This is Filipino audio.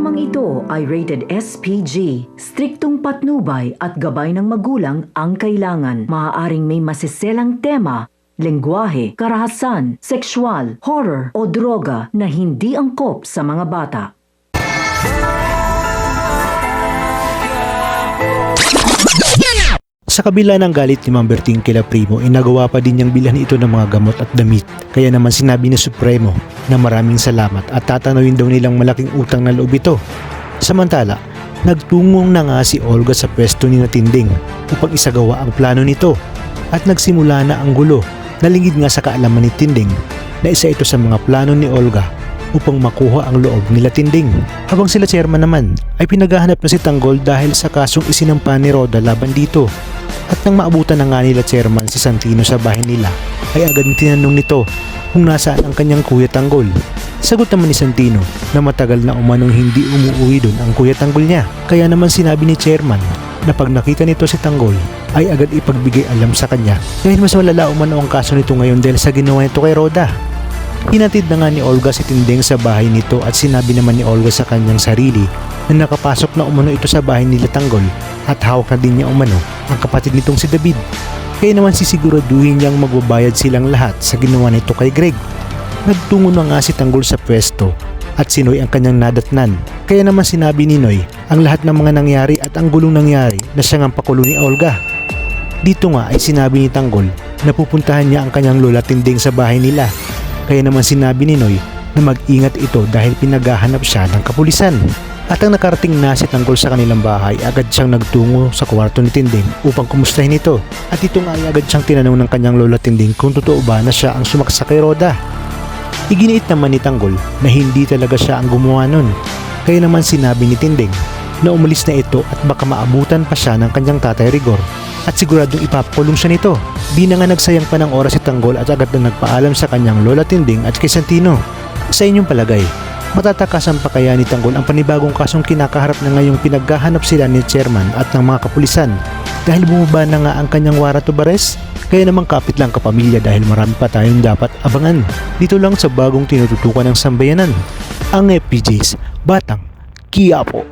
Programang ito ay rated SPG. Striktong patnubay at gabay ng magulang ang kailangan. Maaaring may masiselang tema, lengguwahe, karahasan, sexual, horror o droga na hindi angkop sa mga bata. Sa kabila ng galit ni Ma'am Berting kila Primo, inagawa pa din niyang bilhan ito ng mga gamot at damit. Kaya naman sinabi ni Supremo na maraming salamat at tatanawin daw nilang malaking utang na loob ito. Samantala, nagtungong na nga si Olga sa pwesto ni Tinding upang isagawa ang plano nito at nagsimula na ang gulo. Nalingid nga sa kaalaman ni Tinding na isa ito sa mga plano ni Olga upang makuha ang loob nila Tinding. Habang sila chairman naman ay pinaghahanap na si Tanggol dahil sa kasong isinampa ni Roda laban dito. At nang maabutan na nga nila chairman si Santino sa bahay nila ay agad tinanong nito kung nasaan ang kanyang kuya Tanggol. Sagot naman ni Santino na matagal na umanong hindi umuwi doon ang kuya Tanggol niya. Kaya naman sinabi ni chairman na pag nakita nito si Tanggol ay agad ipagbigay alam sa kanya dahil mas malala umano ang kaso nito ngayon dahil sa ginawa nito kay Roda. Hinatid na nga ni Olga si Tinding sa bahay nito at sinabi naman ni Olga sa kanyang sarili na nakapasok na umano ito sa bahay nila Tanggol at hawak na din niya umano ang kapatid nitong si David. Kaya naman sisiguraduhin niyang magbabayad silang lahat sa ginawa nito kay Greg. Nagtungo na nga si Tanggol sa pwesto at si Noy ang kanyang nadatnan. Kaya naman sinabi ni Noy ang lahat ng mga nangyari at ang gulong nangyari na siya ang pakulo ni Olga. Dito nga ay sinabi ni Tanggol na pupuntahan niya ang kanyang lola Tinding sa bahay nila. Kaya naman sinabi ni Noy na mag-ingat ito dahil pinaghahanap siya ng kapulisan. At ang nakarating na si Tanggol sa kanilang bahay, agad siyang nagtungo sa kwarto ni Tinding upang kumustahin ito. At ito nga ay agad siyang tinanong ng kanyang lola Tinding kung totoo ba na siya ang sumaksa kay Roda. Iginiit naman ni Tanggol na hindi talaga siya ang gumawa nun. Kaya naman sinabi ni Tinding na umalis na ito at baka maabutan pa siya ng kanyang tatay Rigor at siguradong ipapakulong siya nito. Di na nga nagsayang pa ng oras si Tanggol at agad na nagpaalam sa kanyang lola Tinding at kay Santino. Sa inyong palagay, matatakasan pa kaya ni Tanggol ang panibagong kasong kinakaharap na ngayong pinaghahanap sila ni chairman at ng mga kapulisan dahil bumaba na nga ang kanyang warrant of arrest? Kaya namang kapit lang kapamilya dahil marami pa tayong dapat abangan dito lang sa bagong tinututukan ng sambayanan, ang FPJ's Batang Quiapo.